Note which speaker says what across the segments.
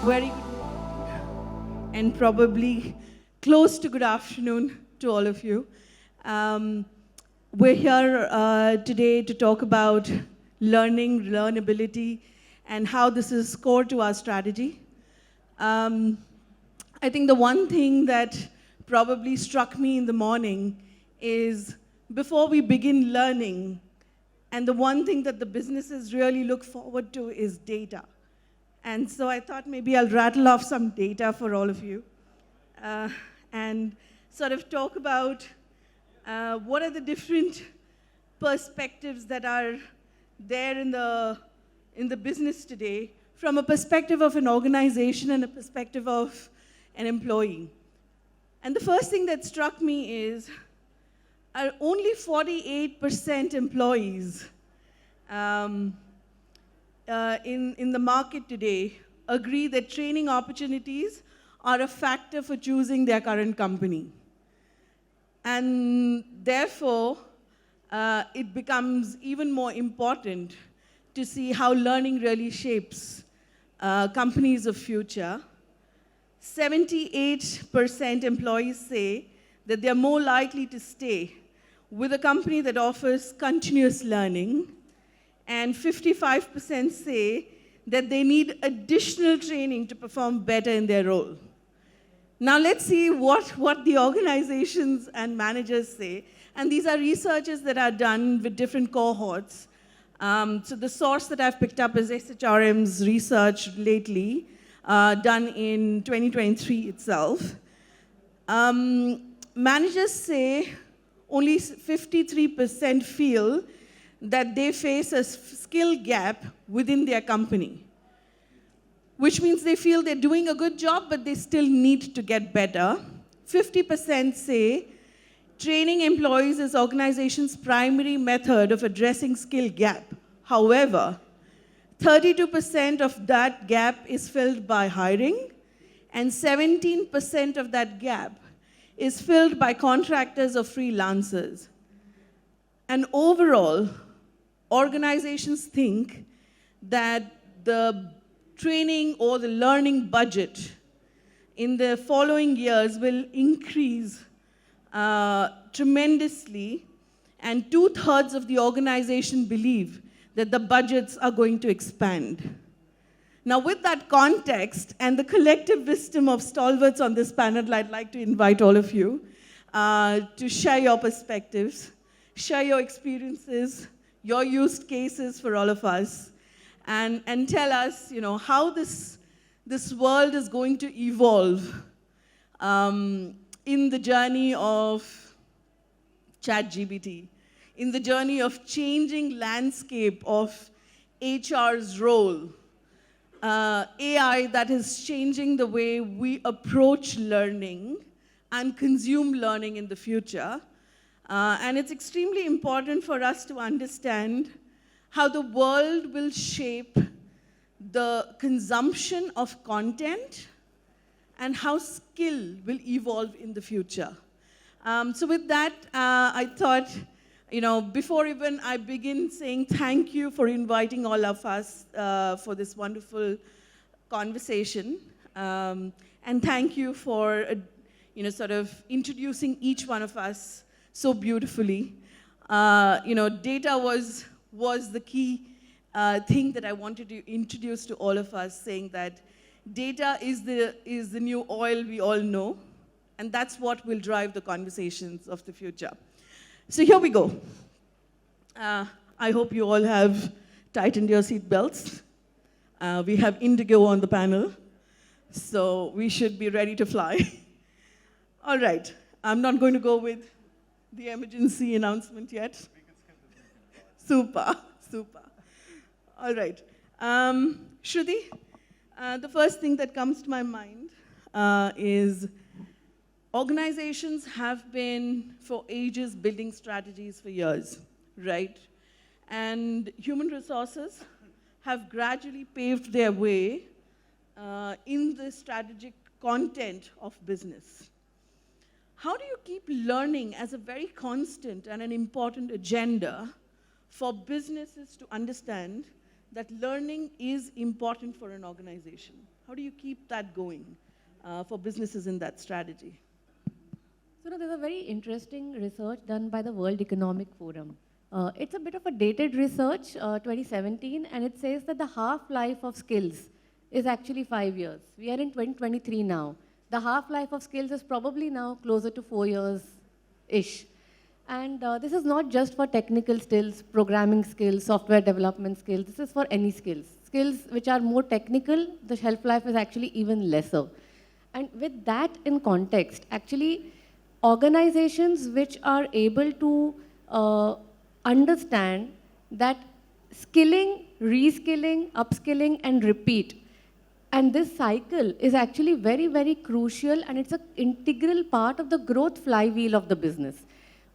Speaker 1: Very good and probably close to good afternoon to all of you. We're here today to talk about learning, learnability, and how this is core to our strategy. I think the one thing that probably struck me in the morning is before we begin learning, and the one thing that the businesses really look forward to is data. And so I thought maybe I'll rattle off some data for all of you and sort of talk about what are the different perspectives that are there in the business today from a perspective of an organization and a perspective of an employee. And the first thing that struck me is only 48% employees in the market today agree that training opportunities are a factor for choosing their current company. And therefore, it becomes even more important to see how learning really shapes companies of future. 78% employees say that they're more likely to stay with a company that offers continuous learning, and 55% say that they need additional training to perform better in their role. Now let's see what the organizations and managers say. And these are researches that are done with different cohorts. So the source that I've picked up is SHRM's research lately, done in 2023 itself. Managers say only 53% feel that they face a skill gap within their company, which means they feel they're doing a good job, but they still need to get better. 50% say training employees is organization's primary method of addressing skill gap. However, 32% of that gap is filled by hiring, and 17% of that gap is filled by contractors or freelancers. And overall, organizations think that the training or the learning budget in the following years will increase tremendously, and 2/3 of the organization believe that the budgets are going to expand. Now, with that context and the collective wisdom of stalwarts on this panel, I'd like to invite all of you to share your perspectives, share your experiences, your use cases for all of us, and tell us, how this world is going to evolve in the journey of ChatGPT, in the journey of changing landscape of HR's role, AI that is changing the way we approach learning and consume learning in the future. And it's extremely important for us to understand how the world will shape the consumption of content and how skill will evolve in the future. So with that, I thought, before even I begin saying thank you for inviting all of us for this wonderful conversation, and thank you for, sort of introducing each one of us so beautifully. Data was the key thing that I wanted to introduce to all of us, saying that data is the new oil we all know, and that's what will drive the conversations of the future. So here we go. I hope you all have tightened your seatbelts. We have Indigo on the panel, so we should be ready to fly. All right, I'm not going to go with the emergency announcement yet. Super. All right. Shruti, the first thing that comes to my mind is organizations have been, for ages, building strategies for years, right? And human resources have gradually paved their way in the strategic content of business. How do you keep learning as a very constant and an important agenda for businesses to understand that learning is important for an organization? How do you keep that going for businesses in that strategy?
Speaker 2: So now there's a very interesting research done by the World Economic Forum. It's a bit of a dated research, 2017, and it says that the half-life of skills is actually 5 years. We are in 2023 now. The half-life of skills is probably now closer to 4 years-ish. And this is not just for technical skills, programming skills, software development skills. This is for any skills. Skills which are more technical, the shelf life is actually even lesser. And with that in context, actually, organizations which are able to understand that skilling, reskilling, upskilling, and repeat, and this cycle is actually very, very crucial, and it's an integral part of the growth flywheel of the business.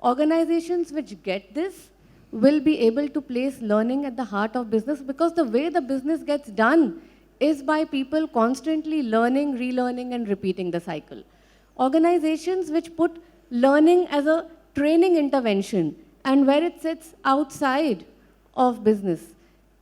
Speaker 2: Organizations which get this will be able to place learning at the heart of business, because the way the business gets done is by people constantly learning, relearning, and repeating the cycle. Organizations which put learning as a training intervention and where it sits outside of business,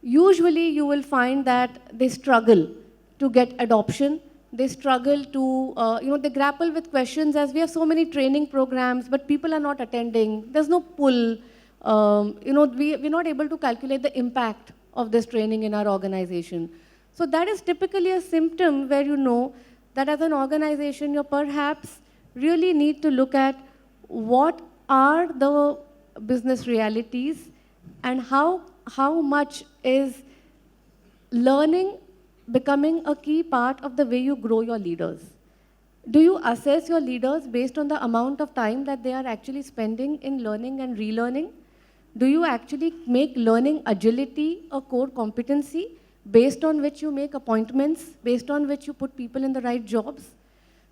Speaker 2: usually you will find that they struggle to get adoption. They struggle to, they grapple with questions as we have so many training programs, but people are not attending. There's no pull. We're not able to calculate the impact of this training in our organization. So that is typically a symptom where you know that as an organization, you perhaps really need to look at what are the business realities and how much is learning becoming a key part of the way you grow your leaders. Do you assess your leaders based on the amount of time that they are actually spending in learning and relearning? Do you actually make learning agility a core competency based on which you make appointments, based on which you put people in the right jobs?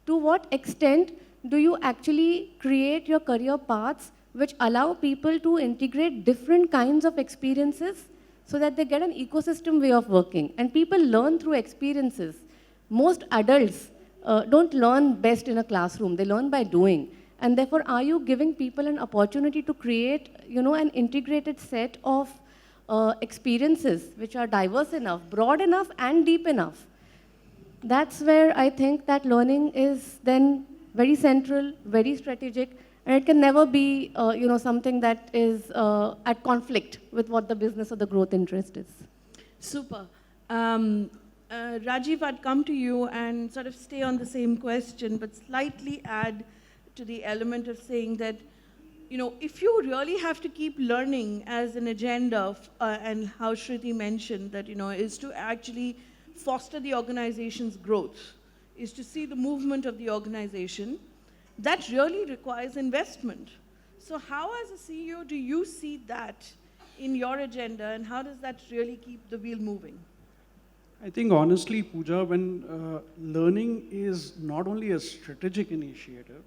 Speaker 2: To what extent do you actually create your career paths which allow people to integrate different kinds of experiences so that they get an ecosystem way of working? And people learn through experiences. Most adults don't learn best in a classroom. They learn by doing. And therefore, are you giving people an opportunity to create, an integrated set of experiences which are diverse enough, broad enough, and deep enough? That's where I think that learning is then very central, very strategic, and it can never be, something that is at conflict with what the business or the growth interest is.
Speaker 1: Super. Rajiv, I'd come to you and sort of stay on the same question, but slightly add to the element of saying that, if you really have to keep learning as an agenda, and how Shruti mentioned that, is to actually foster the organization's growth, is to see the movement of the organization, that really requires investment. So how, as a CEO, do you see that in your agenda, and how does that really keep the wheel moving?
Speaker 3: I think honestly, Pooja, when learning is not only a strategic initiative,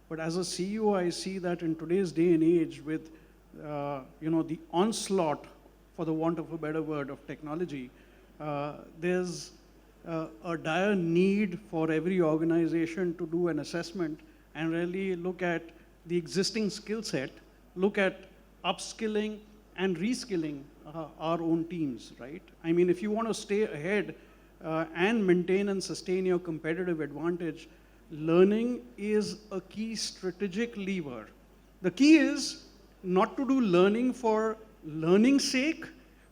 Speaker 3: but as a CEO, I see that in today's day and age with, the onslaught, for the want of a better word, of technology, there's a dire need for every organization to do an assessment and really look at the existing skill set, look at upskilling and reskilling our own teams, right? I mean, if you want to stay ahead and maintain and sustain your competitive advantage, learning is a key strategic lever. The key is not to do learning for learning's sake,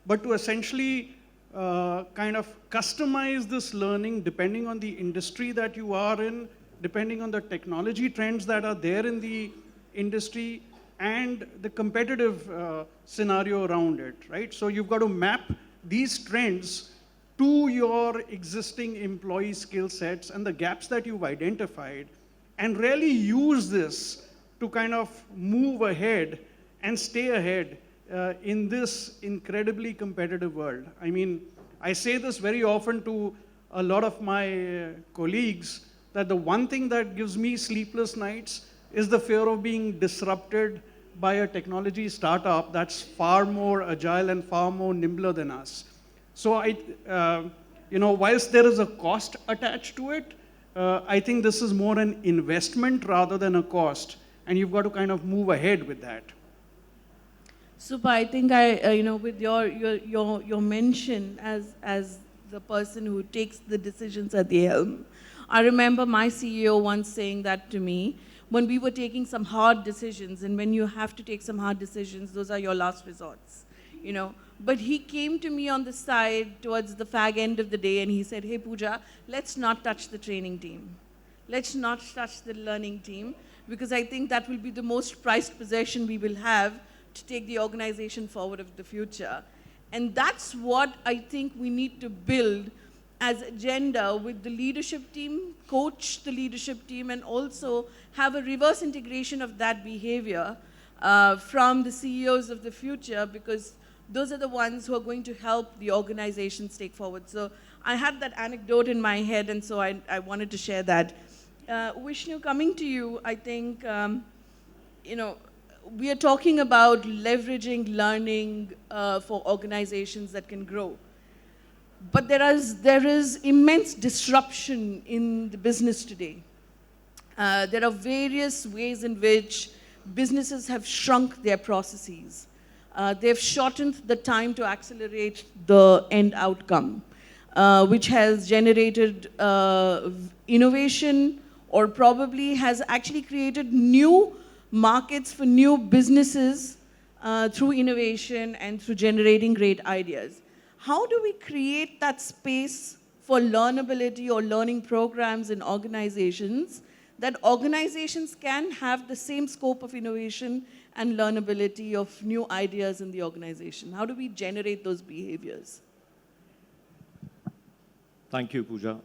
Speaker 3: but to essentially kind of customize this learning depending on the industry that you are in, depending on the technology trends that are there in the industry, and the competitive scenario around it, right? So you've got to map these trends to your existing employee skill sets and the gaps that you've identified, and really use this to kind of move ahead and stay ahead in this incredibly competitive world. I mean, I say this very often to a lot of my colleagues, that the one thing that gives me sleepless nights is the fear of being disrupted by a technology startup that's far more agile and far more nimbler than us. So whilst there is a cost attached to it, I think this is more an investment rather than a cost, and you've got to kind of move ahead with that.
Speaker 1: Super. I think with your mention as the person who takes the decisions at the helm. I remember my CEO once saying that to me when we were taking some hard decisions, and when you have to take some hard decisions, those are your last resorts, you know. But he came to me on the side towards the fag end of the day and he said, hey Pooja, let's not touch the training team. Let's not touch the learning team, because I think that will be the most prized possession we will have to take the organization forward of the future. And that's what I think we need to build as agenda with the leadership team, coach the leadership team, and also have a reverse integration of that behavior from the CEOs of the future, because those are the ones who are going to help the organizations take forward. So I had that anecdote in my head, and so I wanted to share that. Vishnu, coming to you, I think, you know, we are talking about leveraging learning for organizations that can grow. But there is immense disruption in the business today. There are various ways in which businesses have shrunk their processes. They've shortened the time to accelerate the end outcome, which has generated innovation, or probably has actually created new markets for new businesses through innovation and through generating great ideas. How do we create that space for learnability or learning programs in organizations, that organizations can have the same scope of innovation and learnability of new ideas in the organization? How do we generate those behaviors?
Speaker 4: Thank you, Pooja.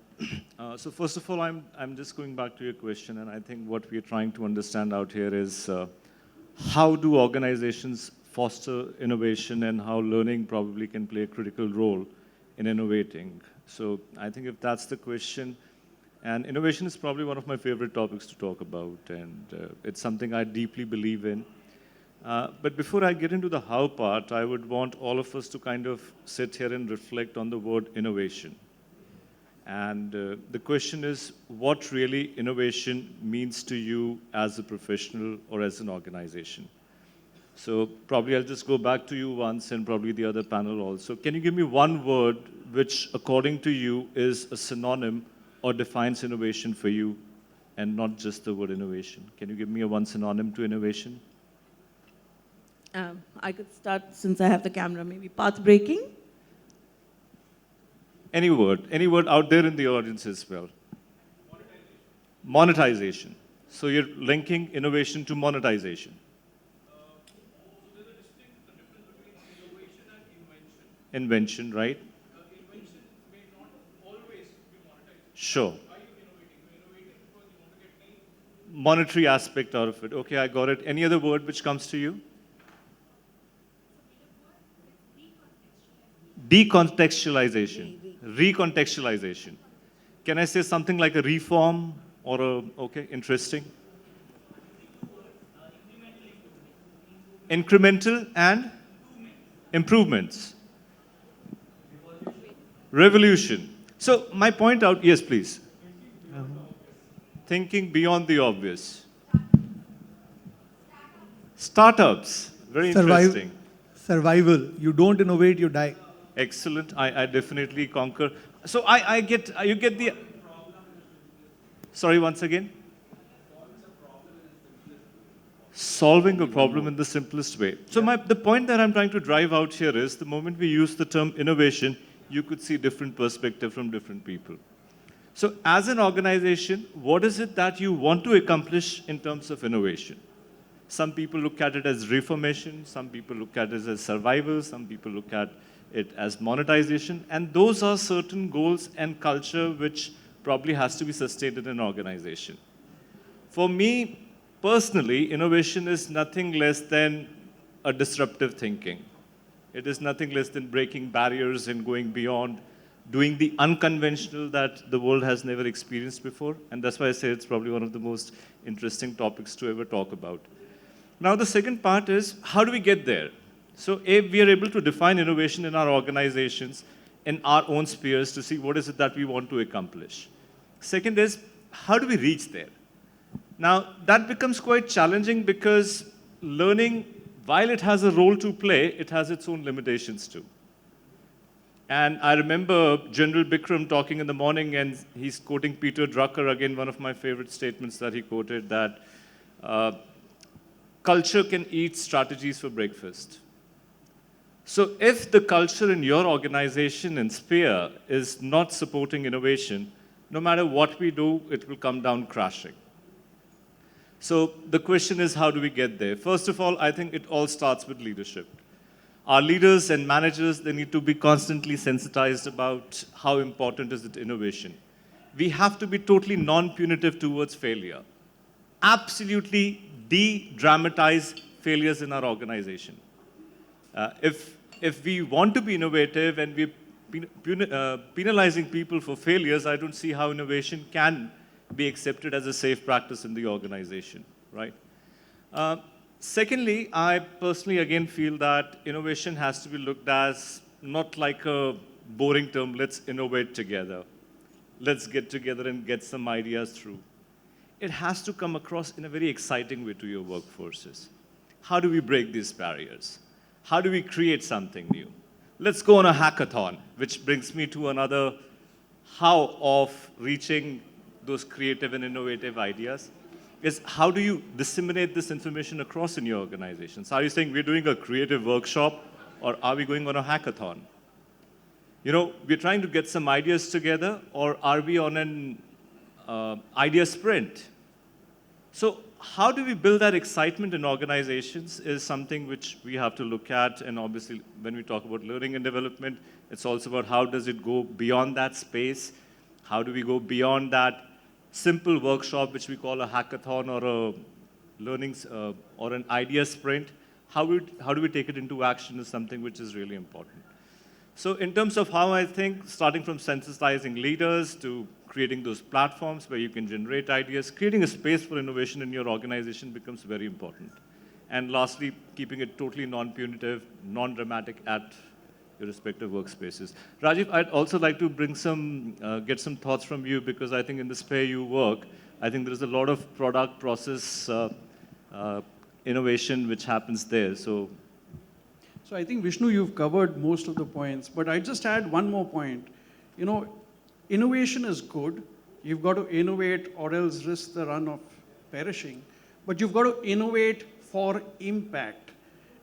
Speaker 4: So first of all, I'm just going back to your question, and I think what we are trying to understand out here is how do organizations foster innovation, and how learning probably can play a critical role in innovating. So I think if that's the question, and innovation is probably one of my favorite topics to talk about, and it's something I deeply believe in. But before I get into the how part, I would want all of us to kind of sit here and reflect on the word innovation. And the question is, what really innovation means to you as a professional or as an organization? So probably I'll just go back to you once, and probably the other panel also. Can you give me one word which, according to you, is a synonym or defines innovation for you, and not just the word innovation? Can you give me one synonym to innovation?
Speaker 1: I could start, since I have the camera, maybe path breaking.
Speaker 4: Any word out there in the audience as well. Monetization. So you're linking innovation to monetization.
Speaker 3: There's a difference between innovation and invention.
Speaker 4: Invention, right?
Speaker 3: Invention may not always be monetized.
Speaker 4: Sure.
Speaker 3: Why are you innovating? You're innovating because you want to get money.
Speaker 4: Monetary aspect out of it. Okay, I got it. Any other word which comes to you? Decontextualization. Recontextualization. Can I say something like a reform or a, okay, interesting? Incremental and improvements. Revolution. So my point out, yes, please. Thinking beyond the obvious. Startups. Very interesting.
Speaker 5: Survival. You don't innovate, you die.
Speaker 4: Excellent. I definitely concur. So I get, you get the, sorry, once again? Solving a problem in the simplest way. So the point that I'm trying to drive out here is, the moment we use the term innovation, you could see different perspective from different people. So as an organization, what is it that you want to accomplish in terms of innovation? Some people look at it as reformation, some people look at it as survival, some people look at it as monetization, and those are certain goals and culture which probably has to be sustained in an organization. For me, personally, innovation is nothing less than a disruptive thinking. It is nothing less than breaking barriers and going beyond, doing the unconventional that the world has never experienced before, and that's why I say it's probably one of the most interesting topics to ever talk about. Now, the second part is, how do we get there? So, we are able to define innovation in our organizations, in our own spheres, to see what is it that we want to accomplish. Second is, how do we reach there? Now, that becomes quite challenging, because learning, while it has a role to play, it has its own limitations too. And I remember General Bikram talking in the morning, and he's quoting Peter Drucker, again, one of my favorite statements that he quoted, that uh, culture can eat strategies for breakfast. So if the culture in your organization and sphere is not supporting innovation, no matter what we do, it will come down crashing. So the question is, how do we get there? First of all, I think it all starts with leadership. Our leaders and managers, they need to be constantly sensitized about how important is it innovation. We have to be totally non-punitive towards failure. Absolutely de-dramatize failures in our organization. If we want to be innovative and we're penalizing people for failures, I don't see how innovation can be accepted as a safe practice in the organization, right? Secondly, I personally again feel that innovation has to be looked as not like a boring term, let's innovate together. Let's get together and get some ideas through. It has to come across in a very exciting way to your workforces. How do we break these barriers? How do we create something new? Let's go on a hackathon, which brings me to another how of reaching those creative and innovative ideas. Is how do you disseminate this information across in your organizations? Are you saying we're doing a creative workshop, or are we going on a hackathon? You know, we're trying to get some ideas together, or are we on an idea sprint? So how do we build that excitement in organizations is something which we have to look at. And obviously, when we talk about learning and development, it's also about how does it go beyond that space? How do we go beyond that simple workshop, which we call a hackathon or a learnings or an idea sprint? How do we take it into action is something which is really important. So in terms of how I think, starting from sensitizing leaders to creating those platforms where you can generate ideas, creating a space for innovation in your organization becomes very important. And lastly, keeping it totally non-punitive, non-dramatic at your respective workspaces. Rajiv, I'd also like to bring get some thoughts from you, because I think in the sphere you work, I think there's a lot of product process innovation which happens there. So
Speaker 3: I think, Vishnu, you've covered most of the points, but I just add one more point. You know, innovation is good. You've got to innovate or else risk the run of perishing. But you've got to innovate for impact.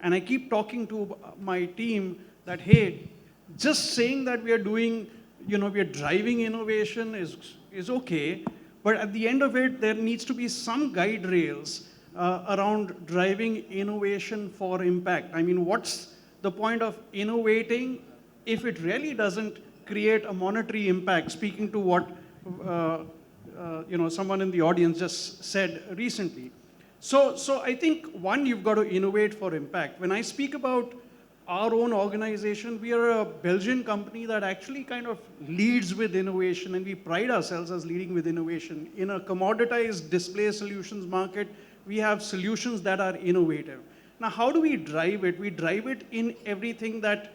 Speaker 3: And I keep talking to my team that, hey, just saying that we are doing, we are driving innovation is okay, but at the end of it, there needs to be some guide rails around driving innovation for impact. I mean, what's the point of innovating if it really doesn't create a monetary impact? Speaking to what someone in the audience just said recently. So I think, one, you've got to innovate for impact. When I speak about our own organization, we are a Belgian company that actually kind of leads with innovation, and we pride ourselves as leading with innovation. In a commoditized display solutions market, we have solutions that are innovative. Now, how do we drive it? We drive it in everything that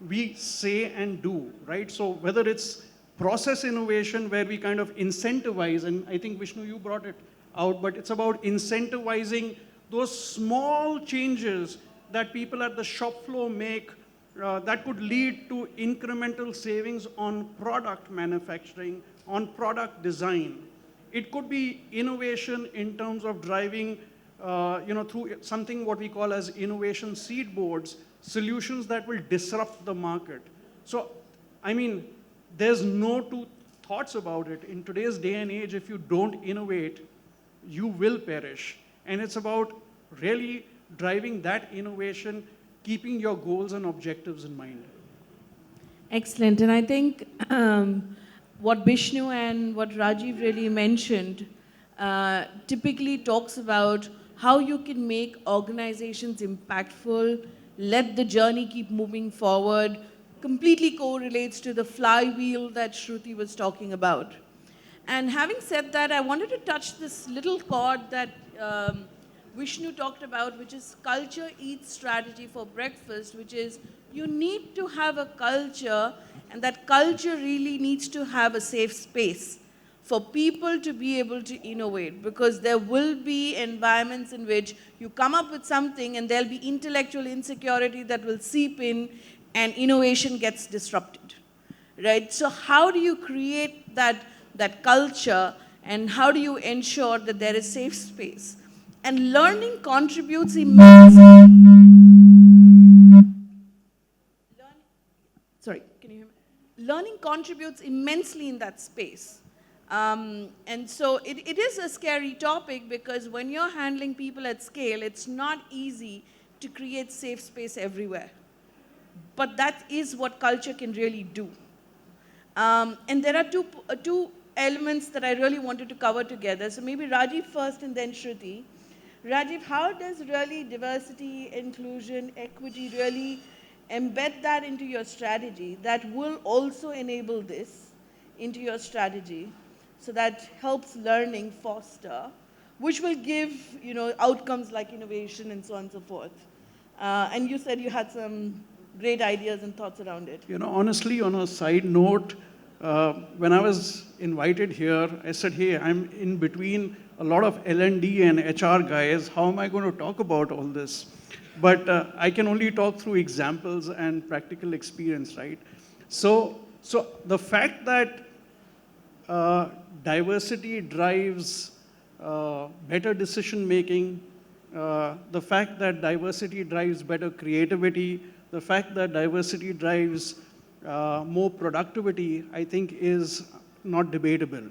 Speaker 3: we say and do, right? So whether it's process innovation, where we kind of incentivize, and I think, Vishnu, you brought it out, but it's about incentivizing those small changes that people at the shop floor make that could lead to incremental savings on product manufacturing, on product design. It could be innovation in terms of driving, through something what we call as innovation seed boards, solutions that will disrupt the market. So, I mean, there's no two thoughts about it. In today's day and age, if you don't innovate, you will perish. And it's about really driving that innovation, keeping your goals and objectives in mind.
Speaker 1: Excellent. And I think what Vishnu and what Rajiv really mentioned typically talks about how you can make organizations impactful, let the journey keep moving forward, completely correlates to the flywheel that Shruti was talking about. And having said that, I wanted to touch this little chord that Vishnu talked about, which is culture eats strategy for breakfast, which is you need to have a culture, and that culture really needs to have a safe space for people to be able to innovate, because there will be environments in which you come up with something and there'll be intellectual insecurity that will seep in and innovation gets disrupted. right? So how do you create that culture, and how do you ensure that there is safe space? And learning contributes immensely. Sorry, can you hear me? Learning contributes immensely in that space. And so it is a scary topic, because when you're handling people at scale, it's not easy to create safe space everywhere. But that is what culture can really do. And there are two elements that I really wanted to cover together. So maybe Rajiv first and then Shruti. Rajiv, how does really diversity, inclusion, equity really embed that into your strategy that will also enable this into your strategy, so that helps learning foster, which will give outcomes like innovation and so on and so forth? And you said you had some great ideas and thoughts around it.
Speaker 3: Honestly, on a side note, when I was invited here, I said, hey, I'm in between a lot of L&D and HR guys. How am I going to talk about all this? But I can only talk through examples and practical experience, right? So the fact that diversity drives better decision making, the fact that diversity drives better creativity, the fact that diversity drives more productivity, I think is not debatable.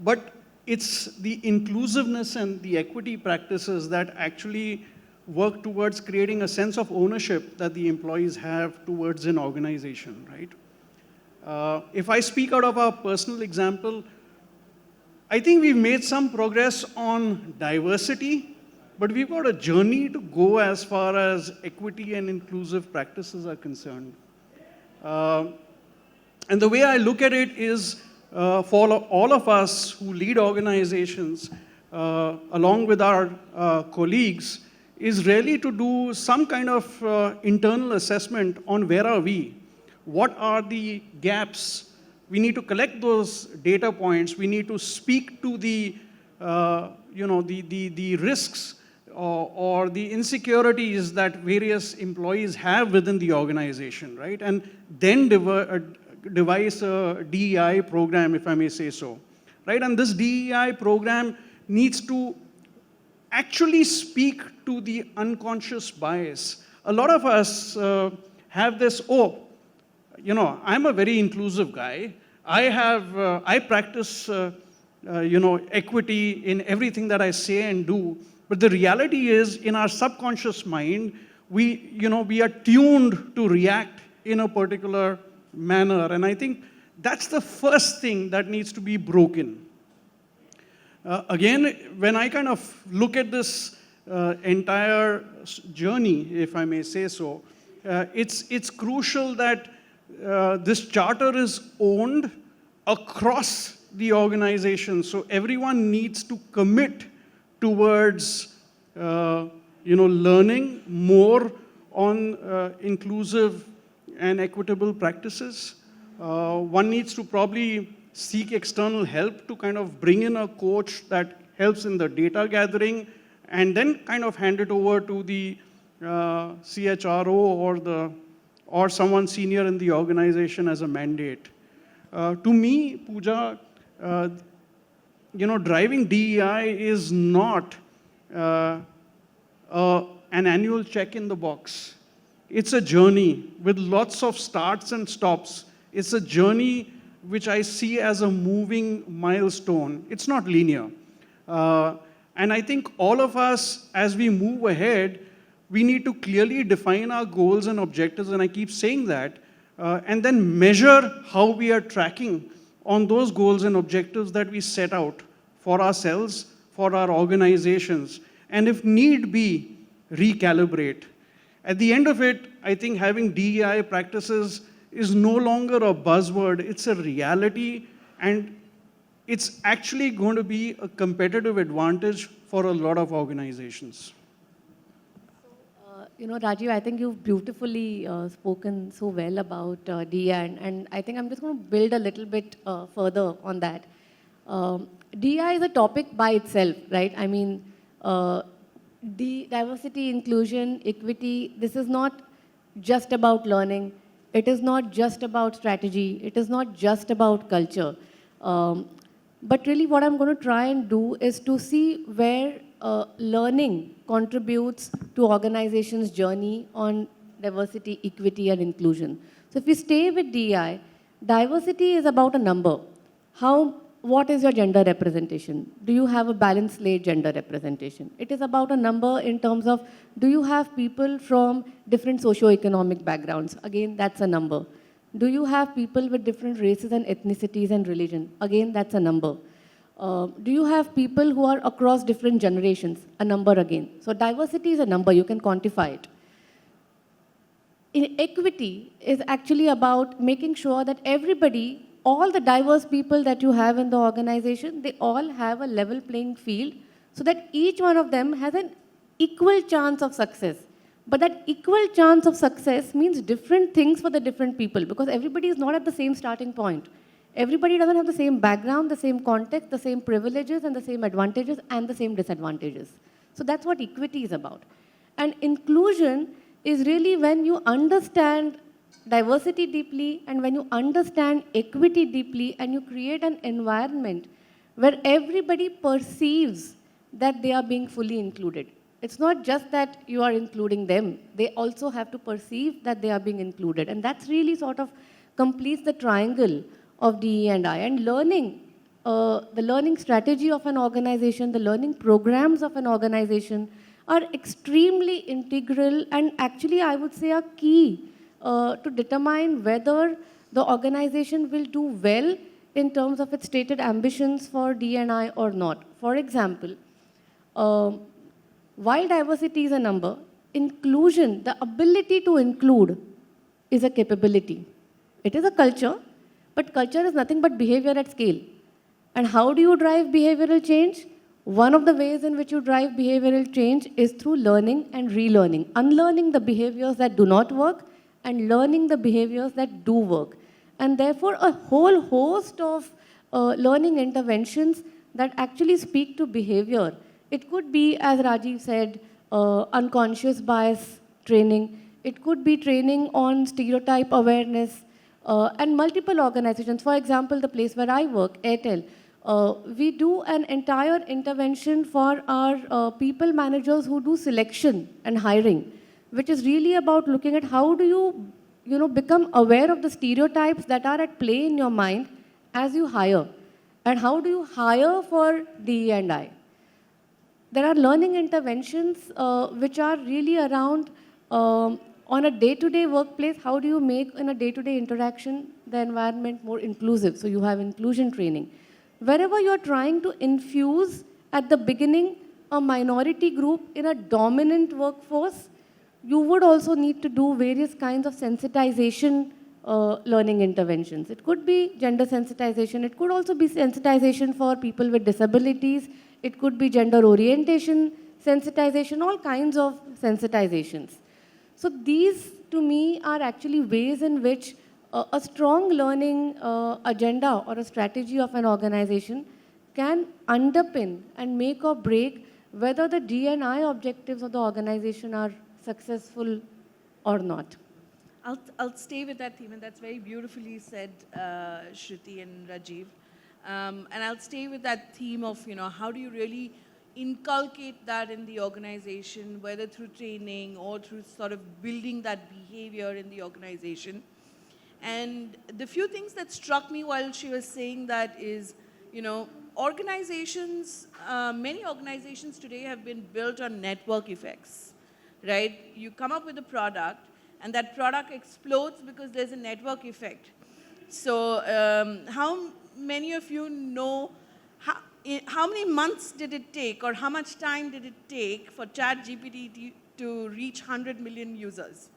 Speaker 3: But it's the inclusiveness and the equity practices that actually work towards creating a sense of ownership that the employees have towards an organization, right? If I speak out of our personal example, I think we've made some progress on diversity, but we've got a journey to go as far as equity and inclusive practices are concerned. And the way I look at it is, for all of us who lead organizations, along with our colleagues, is really to do some kind of internal assessment on where are we, what are the gaps. We need to collect those data points. We need to speak to the risks or the insecurities that various employees have within the organization, right? And then devise a DEI program, if I may say so, right? And this DEI program needs to actually speak to the unconscious bias. A lot of us have this, I'm a very inclusive guy. I practice, equity in everything that I say and do. But the reality is, in our subconscious mind, we are tuned to react in a particular manner. And I think that's the first thing that needs to be broken. Again, when I kind of look at this entire journey, if I may say so, it's crucial that this charter is owned across the organization. So everyone needs to commit towards learning more on inclusive and equitable practices. One needs to probably seek external help to kind of bring in a coach that helps in the data gathering, and then kind of hand it over to the CHRO or someone senior in the organization as a mandate. To me, Pooja, driving DEI is not an annual check in the box. It's a journey with lots of starts and stops. It's a journey which I see as a moving milestone. It's not linear. And I think all of us, as we move ahead, we need to clearly define our goals and objectives, and I keep saying that, and then measure how we are tracking on those goals and objectives that we set out for ourselves, for our organizations, and if need be, recalibrate. At the end of it, I think having DEI practices is no longer a buzzword, it's a reality, and it's actually going to be a competitive advantage for a lot of organizations.
Speaker 2: Rajiv, I think you've beautifully spoken so well about DEI, and I think I'm just going to build a little bit further on that. DEI is a topic by itself, right? I mean, diversity, inclusion, equity, this is not just about learning. It is not just about strategy. It is not just about culture. But really what I'm going to try and do is to see where learning contributes to organizations' journey on diversity, equity, and inclusion. So if we stay with DEI, diversity is about a number. What is your gender representation? Do you have a balanced slate gender representation? It is about a number in terms of, do you have people from different socio-economic backgrounds? Again, that's a number. Do you have people with different races and ethnicities and religion? Again, that's a number. Do you have people who are across different generations? A number again. So diversity is a number, you can quantify it. Equity is actually about making sure that everybody, all the diverse people that you have in the organization, they all have a level playing field so that each one of them has an equal chance of success. But that equal chance of success means different things for the different people because everybody is not at the same starting point. Everybody doesn't have the same background, the same context, the same privileges and the same advantages and the same disadvantages. So that's what equity is about. And inclusion is really when you understand diversity deeply and when you understand equity deeply and you create an environment where everybody perceives that they are being fully included. It's not just that you are including them. They also have to perceive that they are being included. And that's really sort of completes the triangle of DE&I. And learning, the learning strategy of an organization, the learning programs of an organization are extremely integral and actually I would say are key to determine whether the organization will do well in terms of its stated ambitions for D&I or not. For example, while diversity is a number, inclusion, the ability to include is a capability. It is a culture, but culture is nothing but behavior at scale. And how do you drive behavioral change? One of the ways in which you drive behavioral change is through learning and relearning, unlearning the behaviors that do not work and learning the behaviors that do work. And therefore, a whole host of learning interventions that actually speak to behavior. It could be, as Rajiv said, unconscious bias training. It could be training on stereotype awareness and multiple organizations. For example, the place where I work, Airtel, we do an entire intervention for our people managers who do selection and hiring, which is really about looking at how do you become aware of the stereotypes that are at play in your mind as you hire, and how do you hire for DE&I. There are learning interventions which are really around on a day-to-day workplace, how do you make in a day-to-day interaction the environment more inclusive? So you have inclusion training. Wherever you're trying to infuse at the beginning a minority group in a dominant workforce, you would also need to do various kinds of sensitization learning interventions. It could be gender sensitization. It could also be sensitization for people with disabilities. It could be gender orientation sensitization, all kinds of sensitizations. So these, to me, are actually ways in which a strong learning agenda or a strategy of an organization can underpin and make or break whether the D&I objectives of the organization are successful or not.
Speaker 1: I'll stay with that theme, and that's very beautifully said, Shruti and Rajiv. And I'll stay with that theme of, how do you really inculcate that in the organization, whether through training or through sort of building that behavior in the organization. And the few things that struck me while she was saying that is, organizations, many organizations today have been built on network effects, right? You come up with a product, and that product explodes because there's a network effect. So how many of you know how many months did it take or how much time did it take for ChatGPT to reach 100 million users?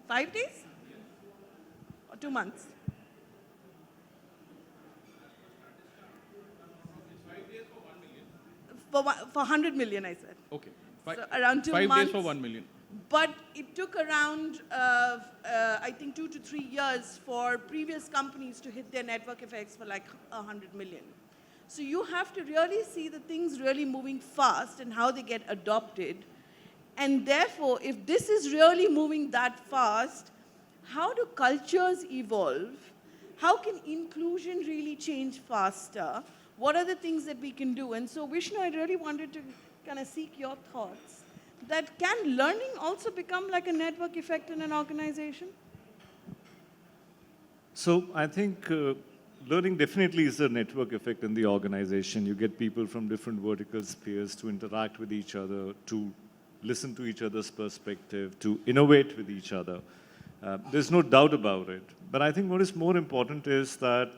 Speaker 1: 5 days? Or 2 months? For 100 million, I said.
Speaker 6: Okay.
Speaker 1: So around 2
Speaker 6: 5
Speaker 1: months.
Speaker 6: days for 1 million.
Speaker 1: But it took around, I think, 2 to 3 years for previous companies to hit their network effects for like 100 million. So you have to really see the things really moving fast and how they get adopted. And therefore, if this is really moving that fast, how do cultures evolve? How can inclusion really change faster? What are the things that we can do? And so, Vishnu, I really wanted to kind of seek your thoughts. That can learning also become like a network effect in an organization?
Speaker 4: So I think learning definitely is a network effect in the organization. You get people from different vertical spheres to interact with each other, to listen to each other's perspective, to innovate with each other. There's no doubt about it. But I think what is more important is that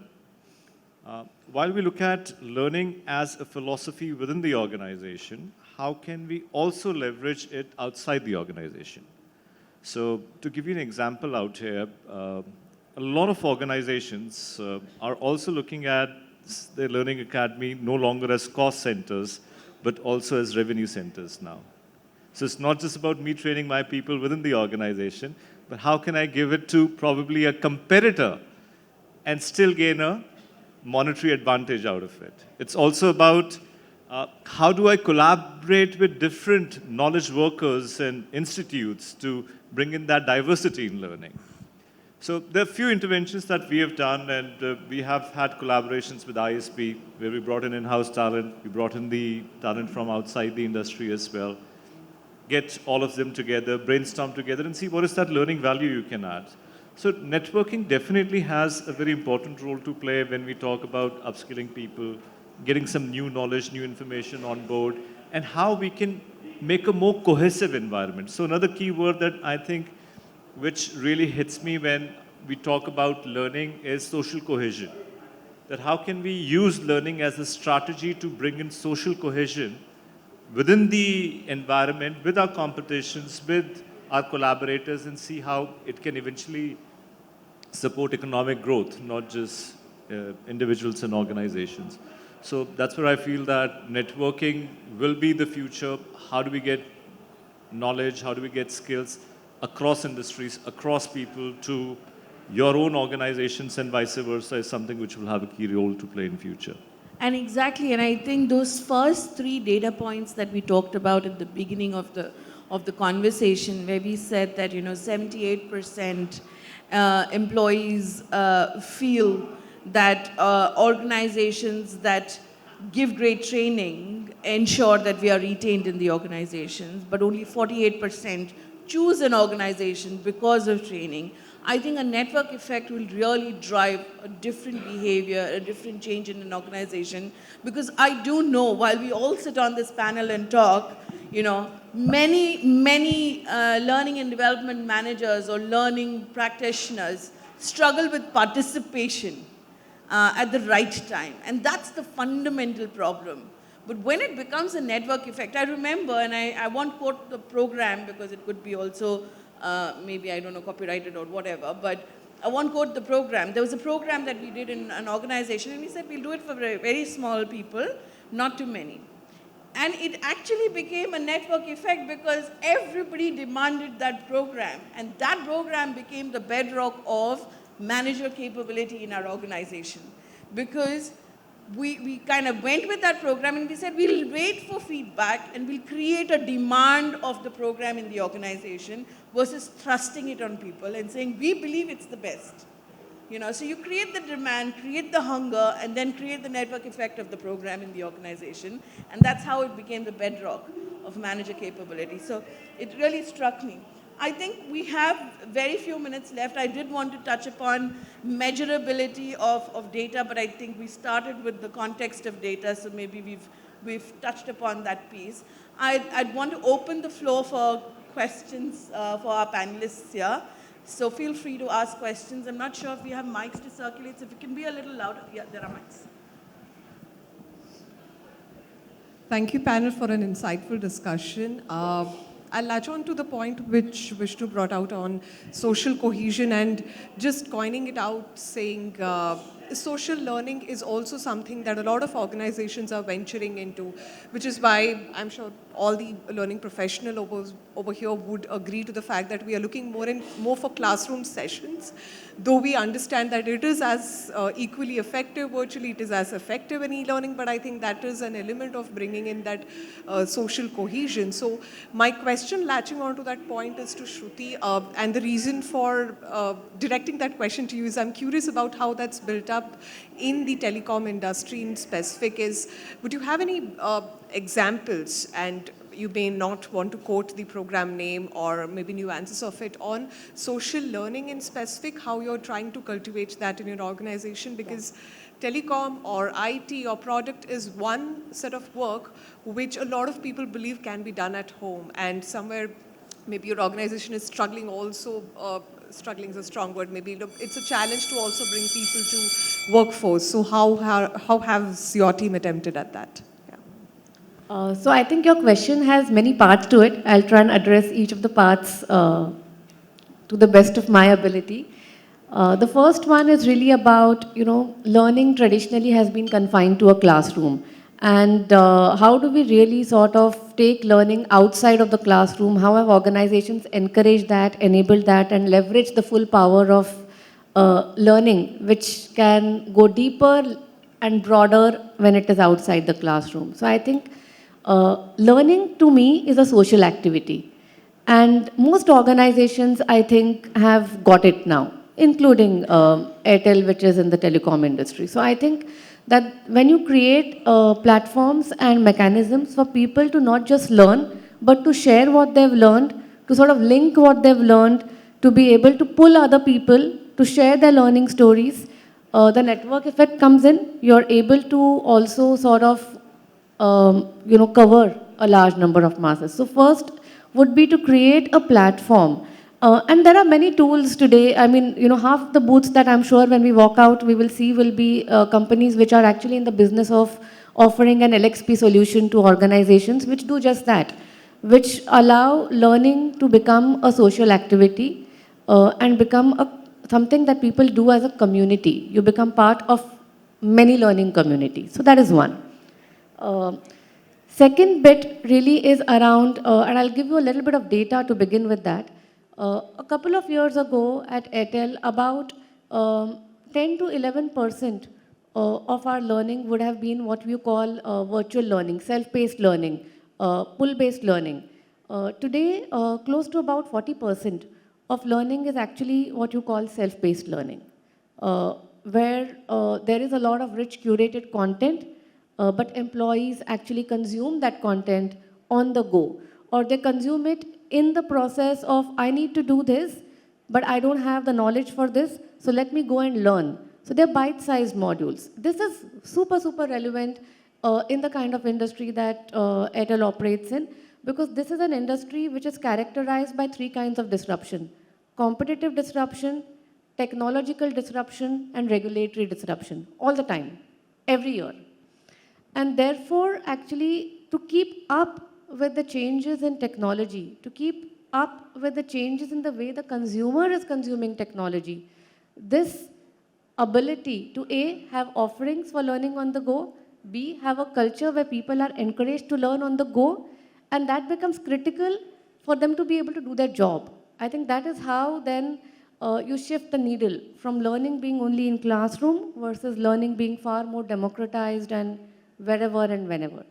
Speaker 4: while we look at learning as a philosophy within the organization, how can we also leverage it outside the organization? So to give you an example out here, a lot of organizations are also looking at their learning academy no longer as cost centers, but also as revenue centers now. So it's not just about me training my people within the organization, but how can I give it to probably a competitor and still gain a monetary advantage out of it? It's also about how do I collaborate with different knowledge workers and institutes to bring in that diversity in learning? So there are a few interventions that we have done, and we have had collaborations with ISP, where we brought in in-house talent, we brought in the talent from outside the industry as well, get all of them together, brainstorm together, and see what is that learning value you can add. So networking definitely has a very important role to play when we talk about upskilling people, getting some new knowledge, new information on board, and how we can make a more cohesive environment. So another key word that I think which really hits me when we talk about learning is social cohesion. That how can we use learning as a strategy to bring in social cohesion within the environment, with our competitions, with our collaborators, and see how it can eventually support economic growth, not just individuals and organizations. So that's where I feel that networking will be the future. How do we get knowledge? How do we get skills across industries, across people to your own organizations and vice versa is something which will have a key role to play in future.
Speaker 1: And exactly, and I think those first three data points that we talked about at the beginning of the conversation, where we said that 78% employees feel that organizations that give great training ensure that we are retained in the organizations, but only 48% choose an organization because of training. I think a network effect will really drive a different behavior, a different change in an organization. Because I do know, while we all sit on this panel and talk, many learning and development managers or learning practitioners struggle with participation at the right time. And that's the fundamental problem. But when it becomes a network effect, I remember, and I won't quote the program because it could be also maybe, I don't know, copyrighted or whatever, but I won't quote the program. There was a program that we did in an organization, and we said we'll do it for very, very small people, not too many. And it actually became a network effect because everybody demanded that program. And that program became the bedrock of manager capability in our organization. Because we kind of went with that program and we said we'll wait for feedback and we'll create a demand of the program in the organization versus thrusting it on people and saying we believe it's the best. So you create the demand, create the hunger, and then create the network effect of the program in the organization. And that's how it became the bedrock of manager capability. So it really struck me. I think we have very few minutes left. I did want to touch upon measurability of data, but I think we started with the context of data, so maybe we've touched upon that piece. I'd want to open the floor for questions for our panelists here. So feel free to ask questions. I'm not sure if we have mics to circulate, so if it can be a little louder. Yeah, there are mics.
Speaker 6: Thank you, panel, for an insightful discussion. I'll latch on to the point which Vishnu brought out on social cohesion and just coining it out, saying social learning is also something that a lot of organizations are venturing into, which is why I'm sure all the learning professional over here would agree to the fact that we are looking more for classroom sessions, though we understand that it is as equally effective virtually, it is as effective in e-learning, but I think that is an element of bringing in that social cohesion. So my question latching on to that point is to Shruti, and the reason for directing that question to you is I'm curious about how that's built up in the telecom industry in specific. Would you have any examples, and you may not want to quote the program name or maybe nuances of it, on social learning in specific, how you're trying to cultivate that in your organization? Because telecom or IT or product is one set of work which a lot of people believe can be done at home, and somewhere maybe your organization is struggling also, struggling is a strong word, maybe it's a challenge to also bring people to workforce. So how has your team attempted at that?
Speaker 2: So I think your question has many parts to it. I'll try and address each of the parts to the best of my ability. The first one is really about, learning traditionally has been confined to a classroom. And how do we really sort of take learning outside of the classroom? How have organizations encouraged that, enabled that, and leveraged the full power of learning, which can go deeper and broader when it is outside the classroom? So I think learning to me is a social activity. And most organizations, I think, have got it now, including Airtel, which is in the telecom industry. So I think that when you create platforms and mechanisms for people to not just learn, but to share what they've learned, to sort of link what they've learned, to be able to pull other people to share their learning stories, the network effect comes in. You're able to also sort of cover a large number of masses. So first would be to create a platform. And there are many tools today. I mean, half the booths that I'm sure when we walk out, we will see will be companies which are actually in the business of offering an LXP solution to organizations which do just that, which allow learning to become a social activity and become something that people do as a community. You become part of many learning communities. So that is one. Second bit really is around, and I'll give you a little bit of data to begin with that. A couple of years ago at Airtel, about 10 to 11% of our learning would have been what we call virtual learning, self-paced learning, pull-based learning. Today, close to about 40% of learning is actually what you call self-paced learning, where there is a lot of rich curated content, but employees actually consume that content on the go, or they consume it in the process of, I need to do this, but I don't have the knowledge for this, so let me go and learn. So they're bite-sized modules. This is super, super relevant in the kind of industry that Airtel operates in, because this is an industry which is characterized by three kinds of disruption: competitive disruption, technological disruption, and regulatory disruption, all the time, every year. And therefore, actually, to keep up with the changes in technology, to keep up with the changes in the way the consumer is consuming technology, this ability to A, have offerings for learning on the go, B, have a culture where people are encouraged to learn on the go, and that becomes critical for them to be able to do their job. I think that is how then you shift the needle from learning being only in classroom versus learning being far more democratized and wherever and whenever.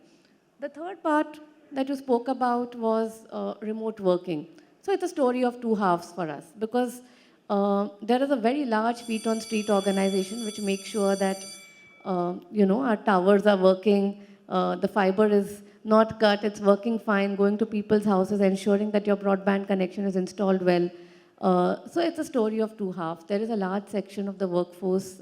Speaker 2: The third part that you spoke about was remote working. So it's a story of two halves for us, because there is a very large feet on street organization which makes sure that our towers are working, the fiber is not cut, it's working fine, going to people's houses, ensuring that your broadband connection is installed well. So it's a story of two halves. There is a large section of the workforce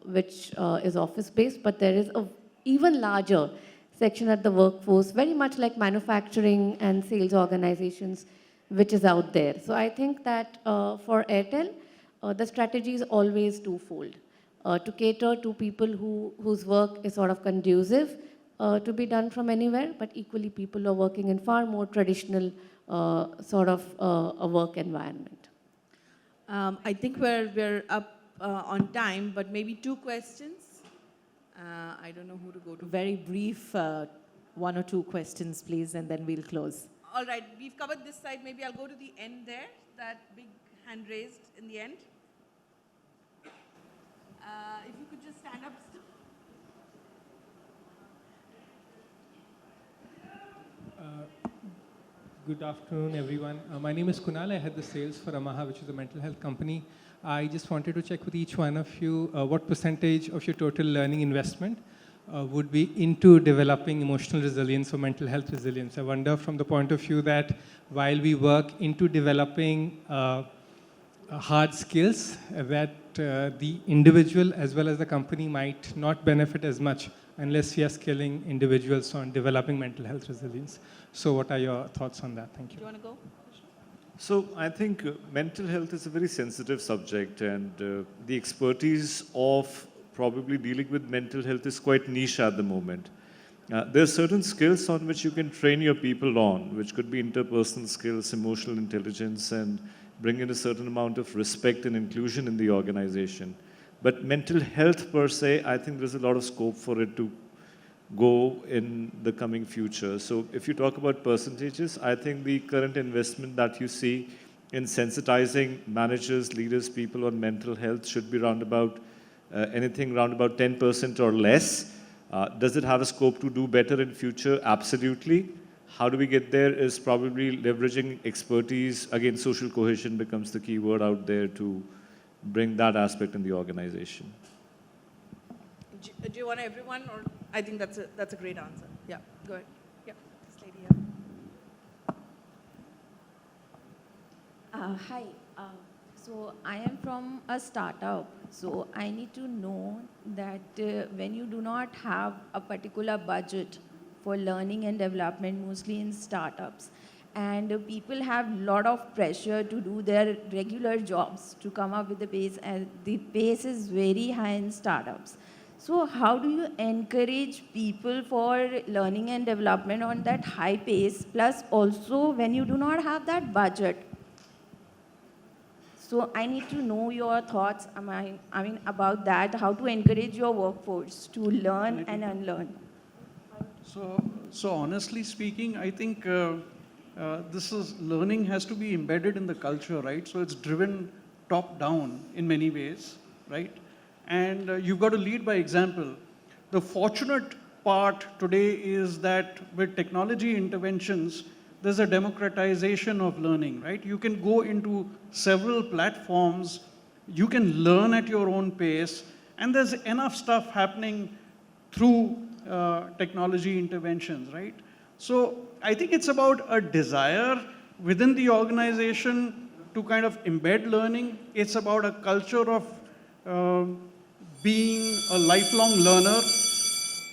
Speaker 2: which is office-based, but there is a even larger section at the workforce, very much like manufacturing and sales organizations, which is out there. So I think that for Airtel, the strategy is always twofold. To cater to people whose work is sort of conducive to be done from anywhere, but equally people who are working in far more traditional sort of a work environment.
Speaker 1: I think we're up on time, but maybe 2 questions. I don't know who to go to.
Speaker 7: Very brief, 1 or 2 questions, please, and then we'll close.
Speaker 1: All right, we've covered this side. Maybe I'll go to the end there, that big hand raised in the end. If you could just stand up.
Speaker 8: Good afternoon, everyone. My name is Kunal. I head the sales for Amaha, which is a mental health company. I just wanted to check with each one of you what percentage of your total learning investment would be into developing emotional resilience or mental health resilience. I wonder from the point of view that while we work into developing hard skills, that the individual as well as the company might not benefit as much unless we are skilling individuals on developing mental health resilience. So what are your thoughts on that? Thank you.
Speaker 1: Do you want to go?
Speaker 4: So I think mental health is a very sensitive subject, and the expertise of probably dealing with mental health is quite niche at the moment. There are certain skills on which you can train your people on, which could be interpersonal skills, emotional intelligence, and bring in a certain amount of respect and inclusion in the organization. But mental health per se, I think there's a lot of scope for it to go in the coming future. So if you talk about percentages, I think the current investment that you see in sensitizing managers, leaders, people on mental health should be around about anything around about 10% or less. Does it have a scope to do better in future? Absolutely. How do we get there is probably leveraging expertise. Again, social cohesion becomes the key word out there to bring that aspect in the organization.
Speaker 1: Do you want everyone, or I think that's a great answer. Yeah, go ahead. Yeah, this lady here.
Speaker 9: Hi. So I am from a startup. So I need to know that when you do not have a particular budget for learning and development, mostly in startups, and people have a lot of pressure to do their regular jobs to come up with the pace, and the pace is very high in startups. So how do you encourage people for learning and development on that high pace, plus also when you do not have that budget? So I need to know your thoughts, about that, how to encourage your workforce to learn and unlearn.
Speaker 3: So honestly speaking, I think learning has to be embedded in the culture, right? So it's driven top down in many ways, right? And you've got to lead by example. The fortunate part today is that with technology interventions, there's a democratization of learning, right? You can go into several platforms, you can learn at your own pace, and there's enough stuff happening through technology interventions, right? So I think it's about a desire within the organization to kind of embed learning. It's about a culture of being a lifelong learner.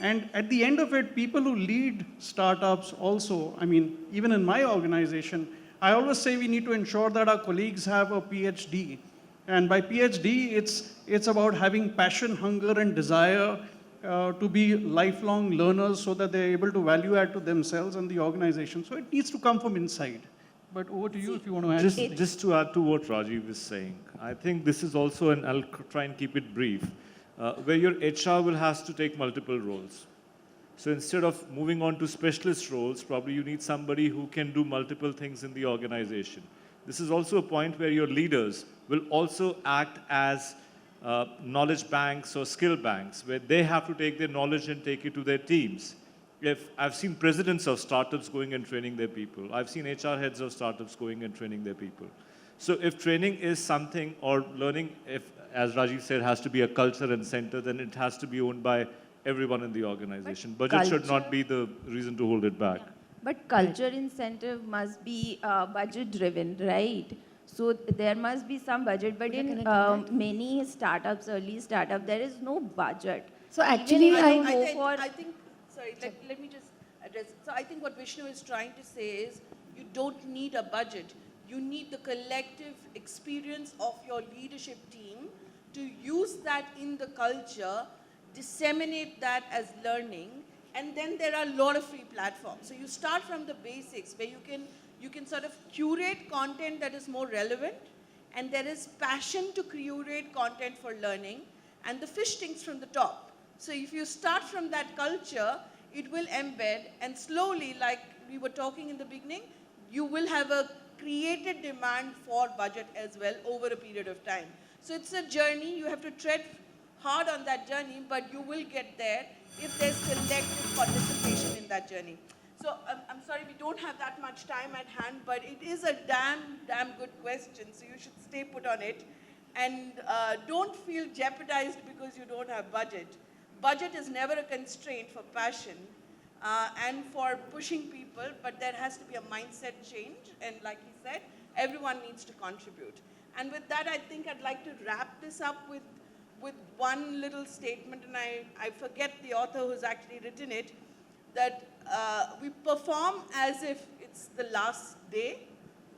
Speaker 3: And at the end of it, people who lead startups also, I mean, even in my organization, I always say we need to ensure that our colleagues have a PhD. And by PhD, it's about having passion, hunger, and desire to be lifelong learners so that they're able to value add to themselves and the organization. So it needs to come from inside. But over to you if you want to add.
Speaker 4: Just to add to what Rajiv is saying, I think this is also, and I'll try and keep it brief, where your HR will have to take multiple roles. So instead of moving on to specialist roles, probably you need somebody who can do multiple things in the organization. This is also a point where your leaders will also act as knowledge banks or skill banks, where they have to take their knowledge and take it to their teams. I've seen presidents of startups going and training their people. I've seen HR heads of startups going and training their people. So if training is something, or learning, if, as Rajiv said, has to be a culture and center, then it has to be owned by everyone in the organization. Budget should not be the reason to hold it back.
Speaker 9: Yeah. But culture incentive must be budget driven, right? So there must be some budget, but in many startups, early startup, there is no budget.
Speaker 2: So actually,
Speaker 1: I think, sorry, let me just address it. So I think what Vishnu is trying to say is you don't need a budget. You need the collective experience of your leadership team to use that in the culture, disseminate that as learning, and then there are a lot of free platforms. So you start from the basics where you can sort of curate content that is more relevant, and there is passion to curate content for learning, and the fish thinks from the top. So if you start from that culture, it will embed, and slowly, like we were talking in the beginning, you will have a created demand for budget as well over a period of time. So it's a journey. You have to tread hard on that journey, but you will get there if there's collective participation in that journey. So I'm sorry, we don't have that much time at hand, but it is a damn good question. So you should stay put on it. And don't feel jeopardized because you don't have budget. Budget is never a constraint for passion and for pushing people, but there has to be a mindset change. And like he said, everyone needs to contribute. And with that, I think I'd like to wrap this up with one little statement, and I forget the author who's actually written it, that we perform as if it's the last day,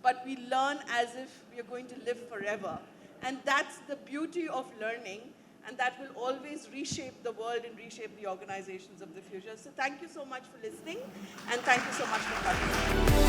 Speaker 1: but we learn as if we are going to live forever. And that's the beauty of learning, and that will always reshape the world and reshape the organizations of the future. So thank you so much for listening, and thank you so much for participating.